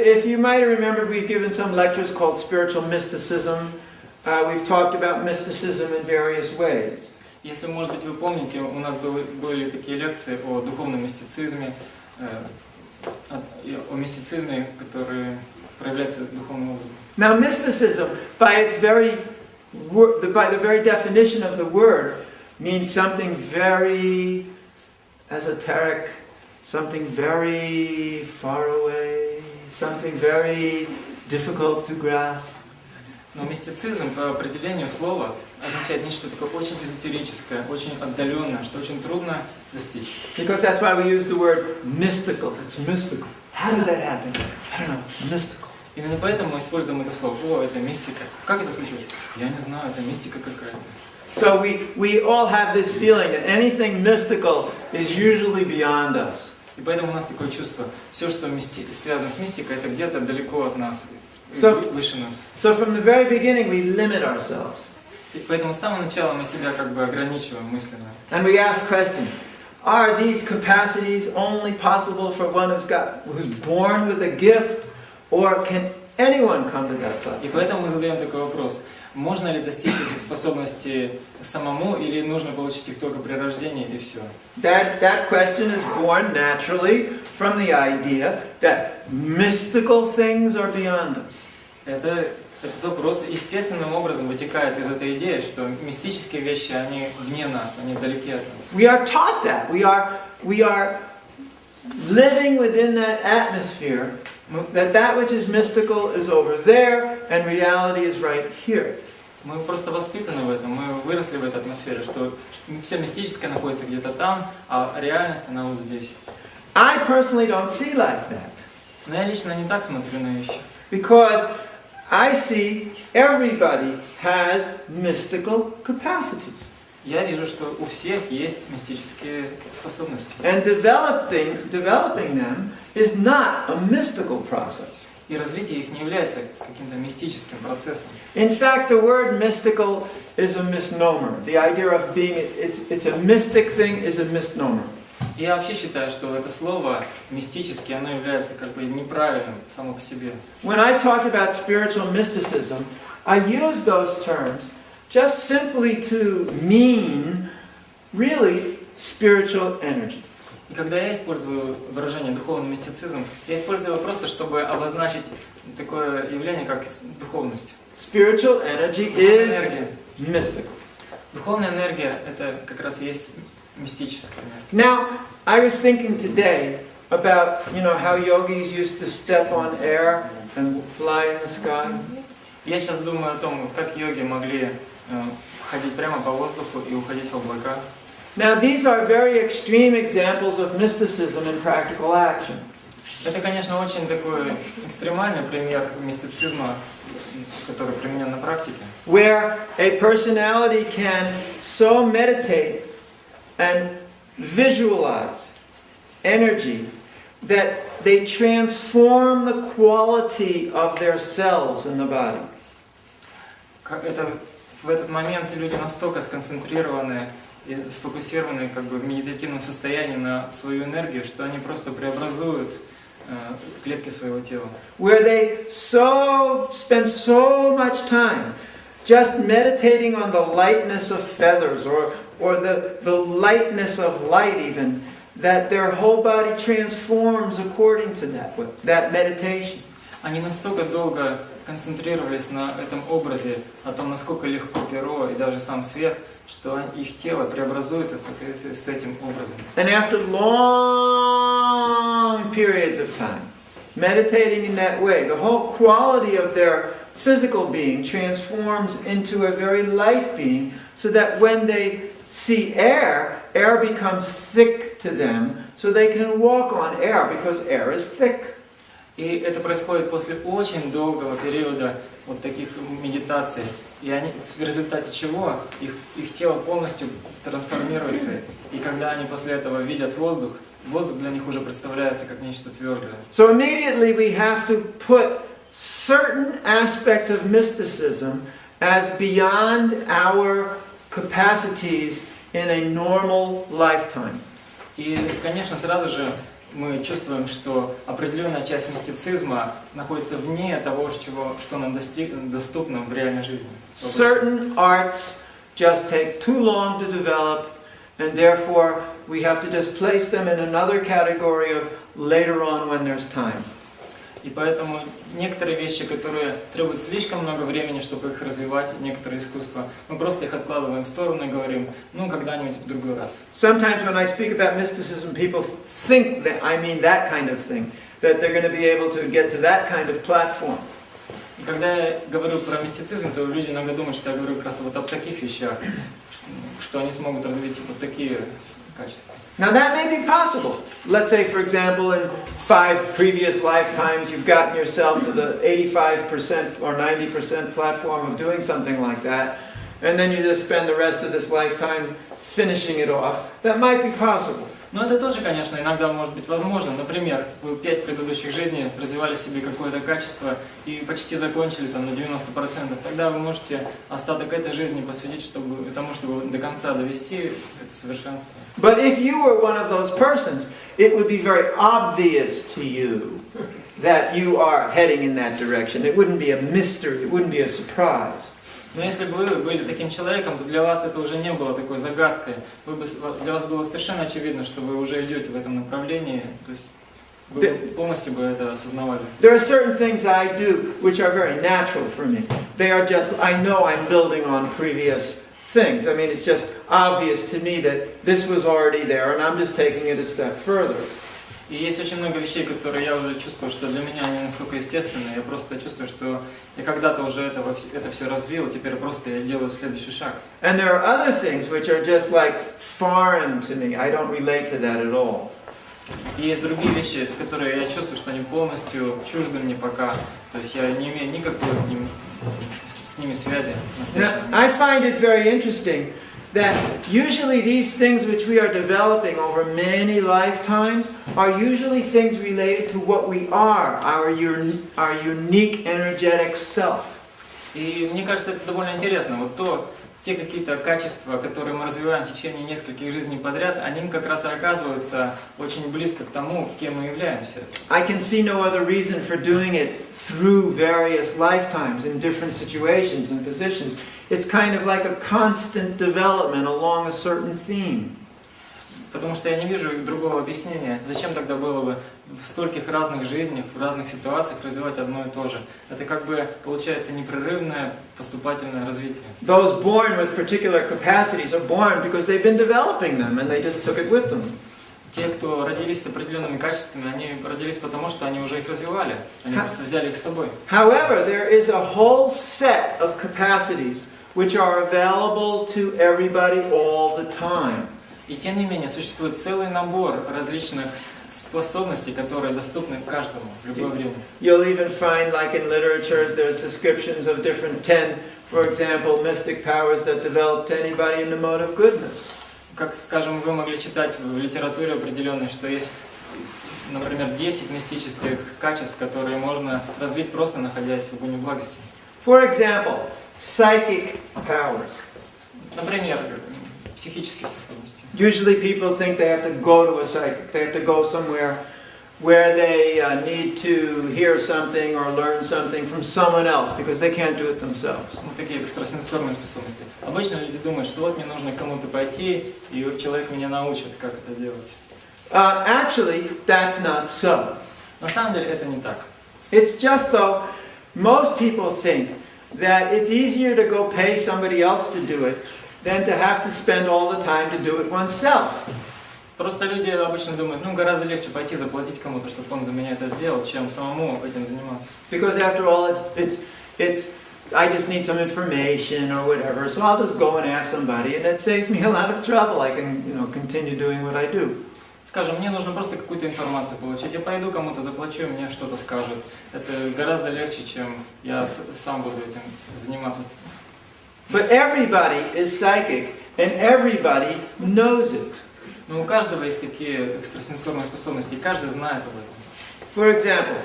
if you might remember, we've given some lectures called spiritual mysticism. We've talked about mysticism in various ways. Если, может быть, вы помните, у нас были такие лекции о духовном мистицизме, о мистицизме, который проявляется духовным образом. Now, mysticism, by the very definition of the word, means something very esoteric, something very far away, something very difficult to grasp. Но мистицизм по определению слова означает нечто такое очень эзотерическое, очень отдаленное, что очень трудно достичь. Because that's why we use the word mystical. It's mystical. How did that happen? I don't know. It's mystical. Именно поэтому мы используем это слово. О, это мистика. Как это случилось? Я не знаю, это мистика какая-то. So we all have this feeling that anything mystical is usually beyond us. И поэтому у нас такое чувство, все, что связано с мистикой, это где-то далеко от нас, выше нас. So from the very beginning we limit ourselves. И поэтому с самого начала мы себя как бы ограничиваем мысленно. And we ask questions. Are these capacities only possible for one who's born with a gift, or can anyone come to that place? И поэтому мы задаем такой вопрос. Можно ли достичь этих способностей самому, или нужно получить их только при рождении, и все? That question is born naturally from the idea that mystical things are beyond us. Этот вопрос естественным образом вытекает из этой идеи, что мистические вещи, они вне нас, они далеки от нас. We are taught that. We are living within that atmosphere. That which is mystical is over there, and reality is right here. Мы просто воспитаны в этом, мы выросли в этой атмосфере, что все мистическое находится где-то там, а реальность она вот здесь. I personally don't see like that. Но я лично не так смотрю на вещи. Because I see everybody has mystical capacities. Я вижу, что у всех есть мистические способности. And developing them is not a mystical process. И развитие их не является каким-то мистическим процессом. In fact, the word mystical is a misnomer. The idea of being it's a mystic thing is a misnomer. Я вообще считаю, что это слово мистически, оно является как бы неправильным само по себе. When I talk about spiritual mysticism, I use those terms just simply to mean really spiritual energy. И когда я использую выражение духовный мистицизм, я использую его просто, чтобы обозначить такое явление, как духовность. Spiritual energy is mystical. Духовная энергия – это как раз и есть мистическая энергия. Now, I was thinking today about, how yogis used to step on air and fly in the sky. Я сейчас думаю о том, как йоги могли ходить прямо по воздуху и уходить в облака. Now, these are very extreme examples of mysticism in practical action. Это, конечно, очень такой экстремальный пример мистицизма, который применен на практике. Where a personality can so meditate and visualize energy that they transform the quality of their cells in the body. В этот момент люди настолько сконцентрированы и сфокусированы как бы в медитативном состоянии на свою энергию, что они просто преобразуют клетки своего тела. Where they spend so much time just meditating on the lightness of feathers or the lightness of light even, that their whole body transforms according to that meditation. Они настолько долго концентрировались на этом образе, о том, насколько легко перо и даже сам свет, что их тело преобразуется в соответствии с этим образом. And after long periods of time, meditating in that way, the whole quality of their physical being transforms into a very light being, so that when they see air becomes thick to them, so they can walk on air because air is thick. И это происходит после очень долгого периода вот таких медитаций. И они, в результате чего их тело полностью трансформируется. И когда они после этого видят воздух, воздух для них уже представляется как нечто твердое. So immediately we have to put certain aspects of mysticism as beyond our capacities in a normal lifetime. И, конечно, сразу же мы чувствуем, что определенная часть мистицизма находится вне того, что нам доступно в реальной жизни. Certain arts just take too long to develop, and therefore we have to just place them in another category of later on when there's time. И поэтому некоторые вещи, которые требуют слишком много времени, чтобы их развивать, некоторые искусства, мы просто их откладываем в сторону и говорим, ну, когда-нибудь в другой раз. Sometimes when I speak about mysticism, people think that I mean that kind of thing, that they're going to be able to get to that kind of platform. И когда я говорю про мистицизм, то люди иногда думают, что я говорю как раз вот об таких вещах, что они смогут развить вот такие качества. Now that may be possible. Let's say, for example, in 5 previous lifetimes you've gotten yourself to the 85% or 90% platform of doing something like that, and then you just spend the rest of this lifetime finishing it off. That might be possible. Но это тоже, конечно, иногда может быть возможно. Например, вы 5 предыдущих жизней развивали в себе какое-то качество и почти закончили там на 90%. Тогда вы можете остаток этой жизни посвятить тому, чтобы до конца довести это совершенство. But if you were one of those persons, it would be very obvious to you that you are heading in that direction. It wouldn't be a mystery, it wouldn't be a surprise. Но если бы вы были таким человеком, то для вас это уже не было такой загадкой. Для вас было совершенно очевидно, что вы уже идете в этом направлении. То есть вы полностью бы это осознавали. There are certain things I do which are very natural for me. They are just, I know I'm building on previous things. I mean, it's just obvious to me that this was already there and I'm just taking it a step further. И есть очень много вещей, которые я уже чувствую, что для меня они настолько естественные. Я просто чувствую, что я когда-то уже это все развил, теперь просто я делаю следующий шаг. And there are other things which are just like foreign to me. I don't relate to that at all. И есть другие вещи, которые я чувствую, что они полностью чужды мне пока. То есть я не имею никакой с ними связи. Now, I find it very interesting that usually these things which we are developing over many lifetimes are usually things related to what we are, our unique energetic self. И мне кажется, это довольно интересно. Вот те какие-то качества, которые мы развиваем в течение нескольких жизней подряд, они как раз и оказываются очень близко к тому, кем мы являемся. I can see no other reason for doing it through various lifetimes in different situations and positions. It's kind of like a constant development along a certain theme. Потому что я не вижу другого объяснения. Зачем тогда было бы в стольких разных жизнях, в разных ситуациях развивать одно и то же? Это как бы получается непрерывное поступательное развитие. Those born with particular capacities are born because they've been developing them and they just took it with them. Те, кто родились с определенными качествами, они родились потому, что они уже их развивали. Они просто взяли их с собой. However, there is a whole set of capacities which are available to everybody all the time. И тем не менее, существует целый набор различных способностей, которые доступны каждому в любое время. You'll even find, like in literatures, there's descriptions of different 10, for example, mystic powers that develop to anybody in the mode of goodness. Как, скажем, вы могли читать в литературе определенной, что есть, например, 10 мистических качеств, которые можно развить просто находясь в огне благости. For example, psychic powers. Например, психические способности. Usually people think they have to go to a psychic. They have to go somewhere where they need to hear something or learn something from someone else because they can't do it themselves. Вот такие экстрасенсорные способности. Обычно люди думают, что вот мне нужно к кому-то пойти, и вот человек меня научит, как это делать. Actually, that's not so. На самом деле это не так. It's just though, most people think that it's easier to go pay somebody else to do it than to have to spend all the time to do it oneself. Просто люди обычно думают, ну гораздо легче пойти заплатить кому-то, чтобы он за меня это сделал, чем самому этим заниматься. Because after all, it's I just need some information or whatever, so I'll just go and ask somebody, and it saves me a lot of trouble. I can, continue doing what I do. Скажем, мне нужно просто какую-то информацию получить. Я пойду кому-то заплачу, мне что-то скажут. Это гораздо легче, чем я сам буду этим заниматься. But everybody is psychic, and everybody knows it. Но у каждого есть такие экстрасенсорные способности, и каждый знает об этом. For example,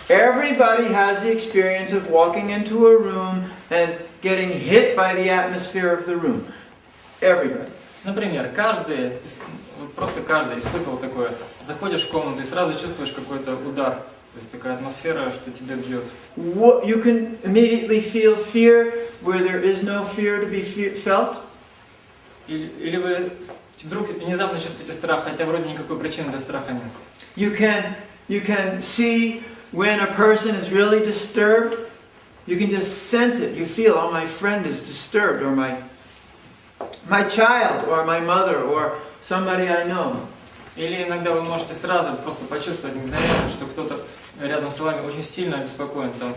everybody has the experience of walking into a room and getting hit by the atmosphere of the room. Everybody. Например, просто каждый испытывал такое. Заходишь в комнату и сразу чувствуешь какой-то удар. То есть такая атмосфера, что тебя бьет. You can immediately feel fear where there is no fear to be felt. Или вы вдруг внезапно чувствуете страх, хотя вроде никакой причины для страха нет. You can see when a person is really disturbed. You can just sense it. You feel, oh, my friend is disturbed, or my child, or my mother, or somebody I know. Или иногда вы можете сразу просто почувствовать мгновенно, что кто-то рядом с вами очень сильно обеспокоен, там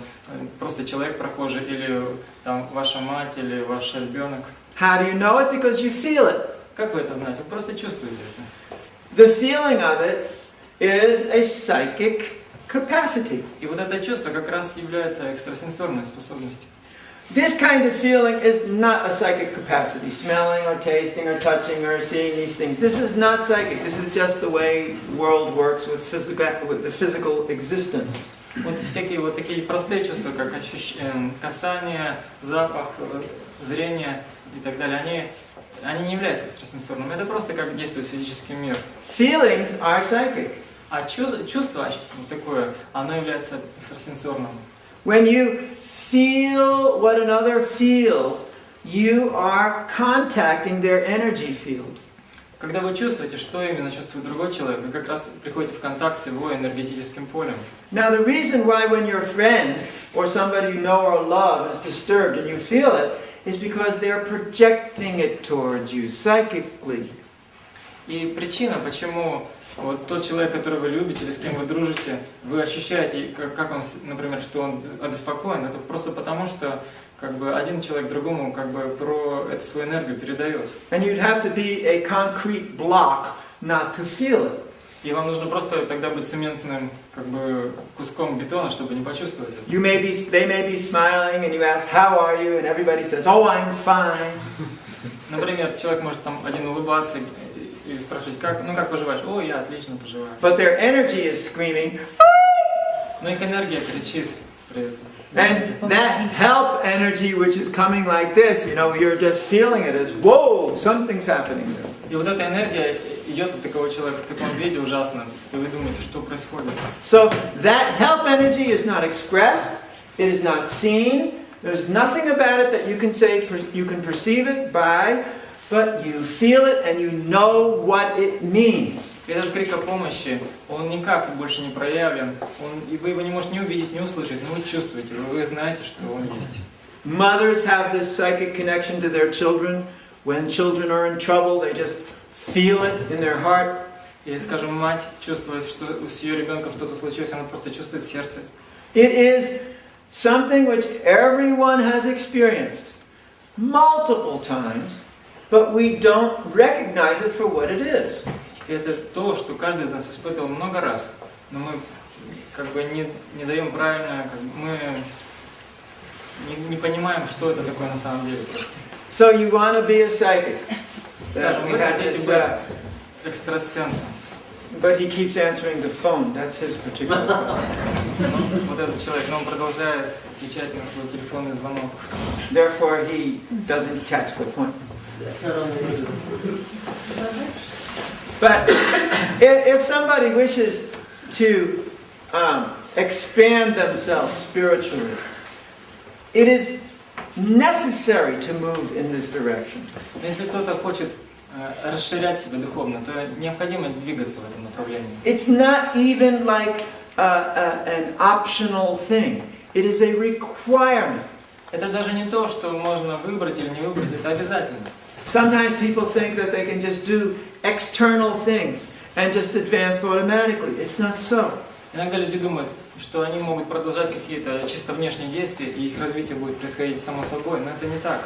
просто человек прохожий, или там ваша мать, или ваш ребенок. How do you know it? Because you feel it. Как вы это знаете? Вы просто чувствуете это. The feeling of it is a psychic capacity. И вот это чувство как раз является экстрасенсорной способностью. This kind of feeling is not a psychic capacity, smelling or tasting or touching or seeing these things. This is not psychic. This is just the way the world works with the physical existence. Вот всякие вот такие простые чувства, как касание, запах, зрение и так далее, они не являются экстрасенсорными. Это просто как действует физический мир. Feelings are psychic. А чувство такое, оно является экстрасенсорным. When you feel what another feels, you are contacting their energy field. Когда вы чувствуете, что именно чувствует другой человек, вы как раз приходите в контакт с его энергетическим полем. Now the reason why when your friend or somebody you know or love is disturbed and you feel it is because they are projecting it towards you psychically. И причина, почему вот тот человек, которого вы любите или с кем вы дружите, вы ощущаете, как он, например, что он обеспокоен, это просто потому, что как бы один человек другому как бы про эту свою энергию передает. And you'd have to be a concrete block not to feel it. И вам нужно просто тогда быть цементным как бы куском бетона, чтобы не почувствовать это. They may be smiling and you ask, how are you? And everybody says, oh, I'm fine. Например, человек может там один улыбаться и спрашивать, как поживаешь? О, я отлично поживаю. But their energy is screaming, но их энергия кричит при этом. And that help energy which is coming like this, you know, you're just feeling it as, whoa, something's happening there. И вот эта энергия идет от такого человека в таком виде ужасно, и вы думаете, что происходит. So that help energy is not expressed, it is not seen, there's nothing about it that you can say, you can perceive it by, but you feel it and you know what it means. Этот крик о помощи, он никак больше не проявлен, и вы его не можете ни увидеть, ни услышать, но вы чувствуете, вы знаете, что он есть. Mothers have this psychic connection to their children. When children are in trouble, they just feel it in their heart. И, скажем, мать чувствует, что с ее ребенком что-то случилось, она просто чувствует в сердце. It is something which everyone has experienced multiple times, but we don't recognize it for what it is. И это то, что каждый из нас испытывал много раз, но мы как бы не даем правильно, мы не понимаем, что это такое на самом деле. So you want to be a psychic. Скажем, вы хотите быть экстрасенсом. But he keeps answering the phone. That's his particular problem. Вот этот человек, но он продолжает отвечать на свой телефонный звонок. Therefore, he doesn't catch the point. But if somebody wishes to expand themselves spiritually, it is necessary to move in this direction. Если кто-то хочет расширять себя духовно, то необходимо двигаться в этом направлении. It's not even like an optional thing. It is a requirement. Это даже не то, что можно выбрать или не выбрать, это обязательно. Sometimes people think that they can just do external things and just advance automatically. It's not so. Иногда люди думают, что они могут продолжать какие-то чисто внешние действия, и их развитие будет происходить само собой, но это не так.